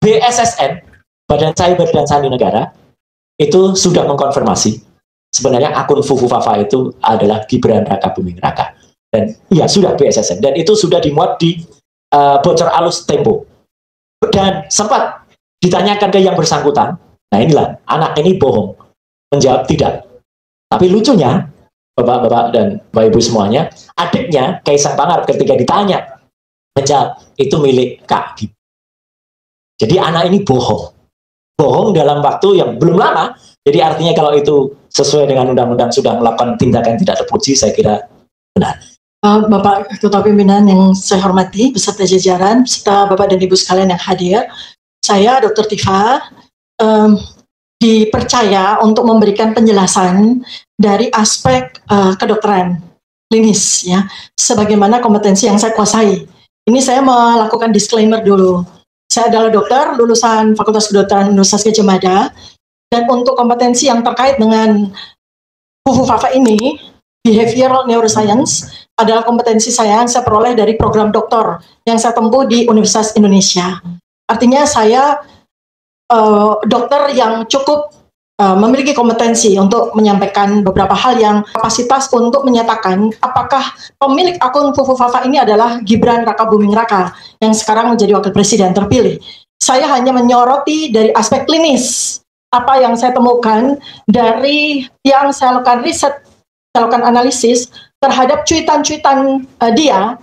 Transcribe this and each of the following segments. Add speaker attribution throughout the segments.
Speaker 1: BSSN, Badan Cyber dan Sandi Negara, itu sudah mengkonfirmasi sebenarnya akun Fufu Fafa itu adalah Gibran Raka Buming Raka. Dan ya sudah BSSN, dan itu sudah dimuat di bocor alus Tempo. Dan sempat ditanyakan ke yang bersangkutan, nah inilah, anak ini bohong, menjawab tidak. Tapi lucunya, bapak-bapak dan bapak ibu semuanya, adiknya Kaisang Pangarep ketika ditanya, menjawab, itu milik Kak Gibran. Jadi anak ini bohong dalam waktu yang belum lama. Jadi artinya kalau itu sesuai dengan undang-undang sudah melakukan tindakan tidak terpuji, saya kira benar.
Speaker 2: Bapak Ketua Pimpinan yang saya hormati, beserta jajaran, beserta Bapak dan Ibu sekalian yang hadir, saya Dr. Tifa dipercaya untuk memberikan penjelasan dari aspek kedokteran klinis, ya, sebagaimana kompetensi yang saya kuasai. Ini saya melakukan disclaimer dulu. Saya adalah dokter lulusan Fakultas Kedokteran Universitas Gadjah Mada, dan untuk kompetensi yang terkait dengan Fufu Fafa ini, behavioral neuroscience, adalah kompetensi saya yang saya peroleh dari program doktor yang saya tempuh di Universitas Indonesia. Artinya saya dokter yang cukup memiliki kompetensi untuk menyampaikan beberapa hal yang kapasitas untuk menyatakan apakah pemilik akun Fufu Fafa ini adalah Gibran Raka Buming Raka yang sekarang menjadi wakil presiden terpilih. Saya hanya menyoroti dari aspek klinis apa yang saya temukan dari yang saya lakukan riset, saya lakukan analisis terhadap cuitan-cuitan dia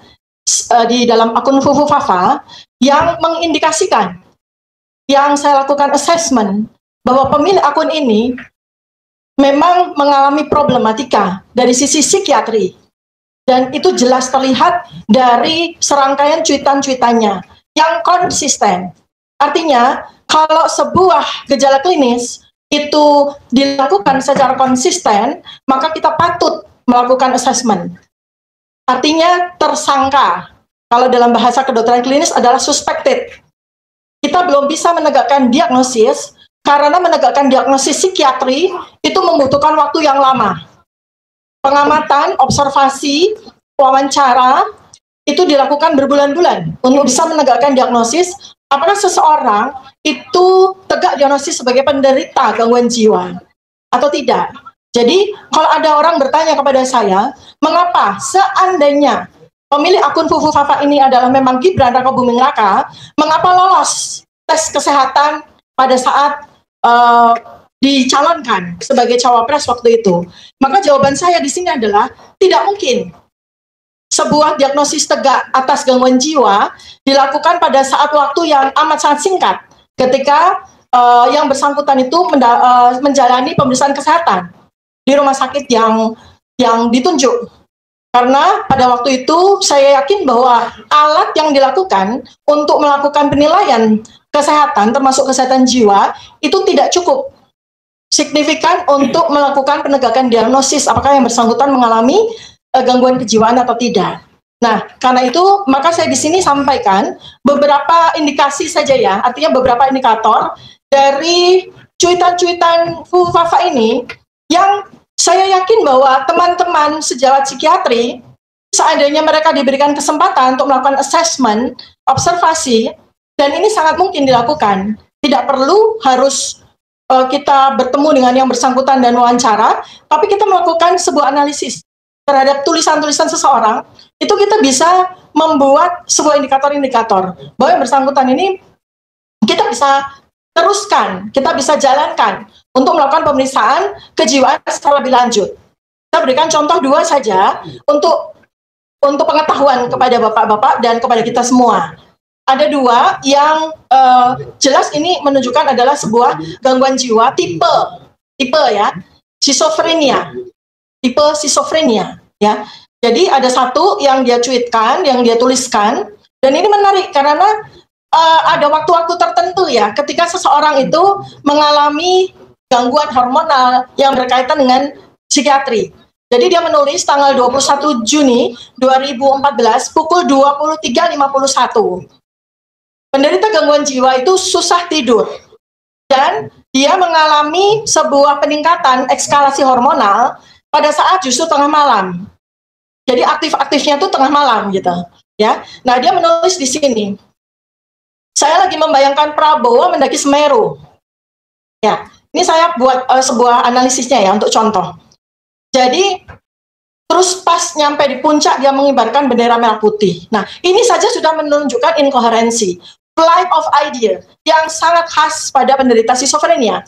Speaker 2: di dalam akun Fufu Fafa yang mengindikasikan, yang saya lakukan assessment bahwa pemilik akun ini memang mengalami problematika dari sisi psikiatri, dan itu jelas terlihat dari serangkaian cuitan-cuitannya yang konsisten. Artinya kalau sebuah gejala klinis itu dilakukan secara konsisten, maka kita patut melakukan assessment. Artinya tersangka. Kalau dalam bahasa kedokteran klinis adalah suspected. Kita belum bisa menegakkan diagnosis karena menegakkan diagnosis psikiatri itu membutuhkan waktu yang lama. Pengamatan, observasi, wawancara itu dilakukan berbulan-bulan untuk bisa menegakkan diagnosis apakah seseorang itu tegak diagnosis sebagai penderita gangguan jiwa atau tidak. Jadi, kalau ada orang bertanya kepada saya, mengapa seandainya pemilik akun Fufu Fafa ini adalah memang Gibran Raka Buming Raka, mengapa lolos tes kesehatan pada saat dicalonkan sebagai cawapres waktu itu? Maka jawaban saya di sini adalah tidak mungkin sebuah diagnosis tegak atas gangguan jiwa dilakukan pada saat waktu yang amat sangat singkat ketika yang bersangkutan itu menjalani pemeriksaan kesehatan di rumah sakit yang ditunjuk. Karena pada waktu itu saya yakin bahwa alat yang dilakukan untuk melakukan penilaian kesehatan termasuk kesehatan jiwa itu tidak cukup signifikan untuk melakukan penegakan diagnosis apakah yang bersangkutan mengalami gangguan kejiwaan atau tidak. Nah, karena itu maka saya di sini sampaikan beberapa indikasi saja ya, artinya beberapa indikator dari cuitan-cuitan Fufu Fafa ini yang saya yakin bahwa teman-teman sejawat psikiatri, seandainya mereka diberikan kesempatan untuk melakukan assessment, observasi, dan ini sangat mungkin dilakukan. Tidak perlu harus kita bertemu dengan yang bersangkutan dan wawancara, tapi kita melakukan sebuah analisis terhadap tulisan-tulisan seseorang, itu kita bisa membuat sebuah indikator-indikator bahwa yang bersangkutan ini kita bisa teruskan, kita bisa jalankan untuk melakukan pemeriksaan kejiwaan secara lebih lanjut. Saya berikan contoh dua saja untuk pengetahuan kepada bapak-bapak dan kepada kita semua. Ada dua yang jelas ini menunjukkan adalah sebuah gangguan jiwa tipe ya, schizophrenia, tipe schizophrenia ya. Jadi ada satu yang dia tweetkan, yang dia tuliskan, dan ini menarik karena ada waktu-waktu tertentu ya, ketika seseorang itu mengalami gangguan hormonal yang berkaitan dengan psikiatri. Jadi dia menulis tanggal 21 Juni 2014 pukul 23.51. Penderita gangguan jiwa itu susah tidur. Dan dia mengalami sebuah peningkatan ekskalasi hormonal pada saat justru tengah malam. Jadi aktif-aktifnya itu tengah malam gitu, ya. Nah, dia menulis di sini. Saya lagi membayangkan Prabowo mendaki Semeru. Ya, ini saya buat sebuah analisisnya ya untuk contoh. Jadi terus pas nyampe di puncak dia mengibarkan bendera merah putih. Nah, ini saja sudah menunjukkan inkoherensi, flight of idea yang sangat khas pada penderita schizophrenia.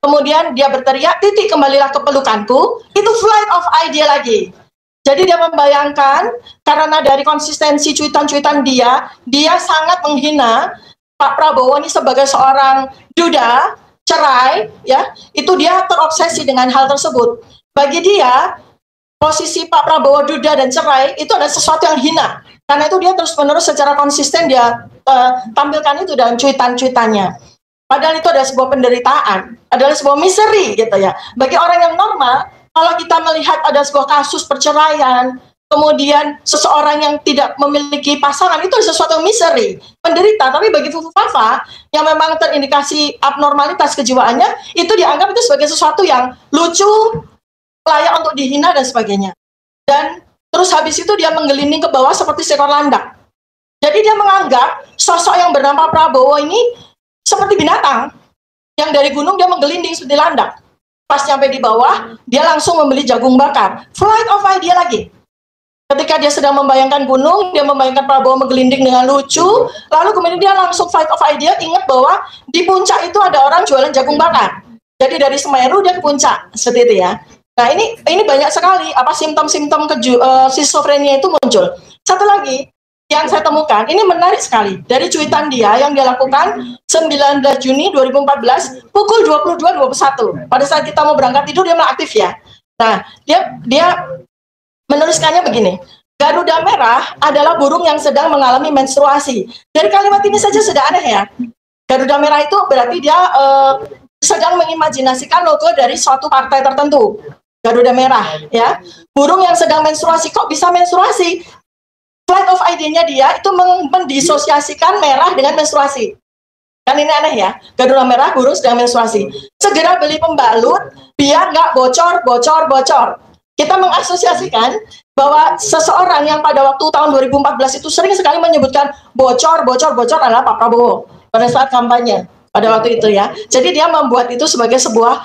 Speaker 2: Kemudian dia berteriak, titik kembalilah ke pelukanku, itu flight of idea lagi. Jadi dia membayangkan karena dari konsistensi cuitan-cuitan dia sangat menghina Pak Prabowo ini sebagai seorang duda, cerai, ya, itu dia terobsesi dengan hal tersebut. Bagi dia, posisi Pak Prabowo duda dan cerai itu adalah sesuatu yang hina. Karena itu dia terus-menerus secara konsisten dia tampilkan itu dalam cuitan-cuitannya. Padahal itu adalah sebuah penderitaan, adalah sebuah misery gitu ya. Bagi orang yang normal, kalau kita melihat ada sebuah kasus perceraian, kemudian seseorang yang tidak memiliki pasangan, itu sesuatu yang misery, penderita. Tapi bagi Fufu Fafa yang memang terindikasi abnormalitas kejiwaannya, itu dianggap itu sebagai sesuatu yang lucu, layak untuk dihina dan sebagainya. Dan terus habis itu dia menggelinding ke bawah seperti seekor landak. Jadi dia menganggap sosok yang bernama Prabowo ini seperti binatang yang dari gunung dia menggelinding seperti landak. Pas nyampe di bawah, dia langsung membeli jagung bakar. Flight of idea lagi. Ketika dia sedang membayangkan gunung, dia membayangkan Prabowo menggelinding dengan lucu, lalu kemudian dia langsung flight of idea, ingat bahwa di puncak itu ada orang jualan jagung bakar. Jadi dari Semeru dia ke puncak, seperti itu ya. Nah ini banyak sekali apa simptom-simptom schizophrenia itu muncul. Satu lagi yang saya temukan, ini menarik sekali. Dari cuitan dia yang dia lakukan 19 Juni 2014 pukul 22.21. Pada saat kita mau berangkat tidur dia malah aktif ya. Nah, dia menuliskannya begini. Garuda merah adalah burung yang sedang mengalami menstruasi. Dari kalimat ini saja sudah aneh ya. Garuda merah itu berarti dia sedang mengimajinasikan logo dari suatu partai tertentu. Garuda merah ya. Burung yang sedang menstruasi, kok bisa menstruasi? Flight of idea-nya dia itu mendisosiasikan merah dengan menstruasi. Kan ini aneh ya. Garuda merah, burung sedang menstruasi. Segera beli pembalut biar nggak bocor. Kita mengasosiasikan bahwa seseorang yang pada waktu tahun 2014 itu sering sekali menyebutkan bocor adalah Pak Prabowo pada saat kampanye pada waktu itu ya. Jadi dia membuat itu sebagai sebuah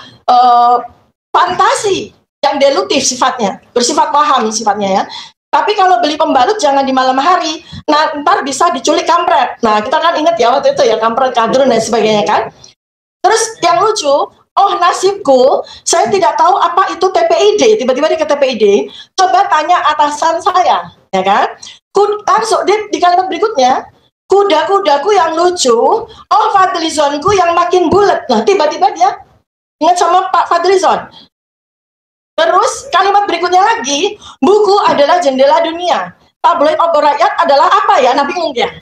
Speaker 2: fantasi yang delutif sifatnya, bersifat waham sifatnya ya. Tapi kalau beli pembalut jangan di malam hari, nah ntar bisa diculik kampret. Nah kita kan ingat ya waktu itu ya, kampret, kadrun dan sebagainya kan. Terus yang lucu, oh nasibku, saya tidak tahu apa itu TPID, tiba-tiba dia ke TPID, coba tanya atasan saya, ya kan. Langsung di kalimat berikutnya, kuda-kudaku yang lucu, oh Fadlizonku yang makin bulat. Nah tiba-tiba dia ingat sama Pak Fadlizon. Terus kalimat berikutnya lagi, buku adalah jendela dunia. Tabloid obor rakyat adalah apa ya? Nah bingung dia.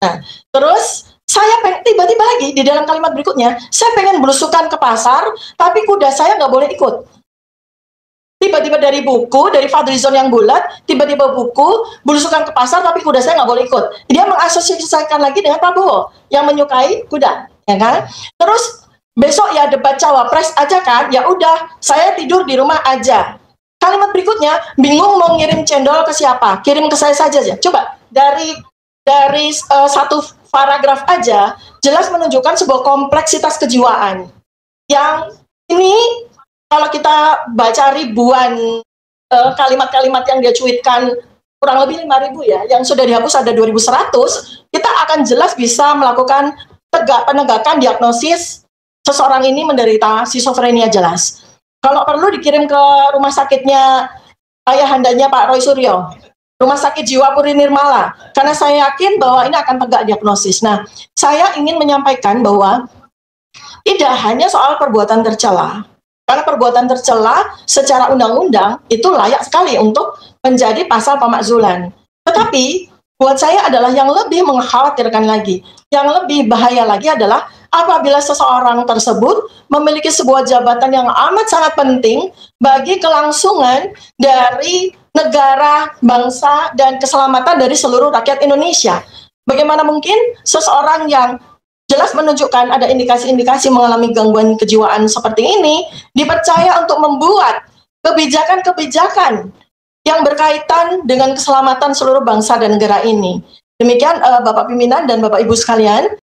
Speaker 2: Nah, terus saya tiba-tiba lagi di dalam kalimat berikutnya, saya pengen belusukan ke pasar, tapi kuda saya nggak boleh ikut. Tiba-tiba dari buku, dari Fadlizon yang bulat, tiba-tiba buku, belusukan ke pasar, tapi kuda saya nggak boleh ikut. Dia mengasosiasikan lagi dengan Prabowo yang menyukai kuda, ya kan? Terus besok ya debat cawapres aja kan, ya udah saya tidur di rumah aja. Kalimat berikutnya, bingung mau ngirim cendol ke siapa, kirim ke saya saja aja. Coba dari satu paragraf aja jelas menunjukkan sebuah kompleksitas kejiwaan yang ini kalau kita baca ribuan kalimat-kalimat yang dia cuitkan, kurang lebih 5.000 ya, yang sudah dihapus ada 2.100, kita akan jelas bisa melakukan penegakan diagnosis seseorang ini menderita schizophrenia jelas. Kalau perlu dikirim ke rumah sakitnya ayahandanya Pak Roy Suryo, Rumah Sakit Jiwa Puri Nirmala, karena saya yakin bahwa ini akan tegak diagnosis. Nah, saya ingin menyampaikan bahwa tidak hanya soal perbuatan tercela, karena perbuatan tercela secara undang-undang itu layak sekali untuk menjadi pasal pemakzulan. Tetapi buat saya adalah yang lebih mengkhawatirkan lagi, yang lebih bahaya lagi adalah apabila seseorang tersebut memiliki sebuah jabatan yang amat sangat penting bagi kelangsungan dari negara, bangsa, dan keselamatan dari seluruh rakyat Indonesia. Bagaimana mungkin seseorang yang jelas menunjukkan ada indikasi-indikasi mengalami gangguan kejiwaan seperti ini dipercaya untuk membuat kebijakan-kebijakan yang berkaitan dengan keselamatan seluruh bangsa dan negara ini. Demikian Bapak pimpinan dan Bapak Ibu sekalian,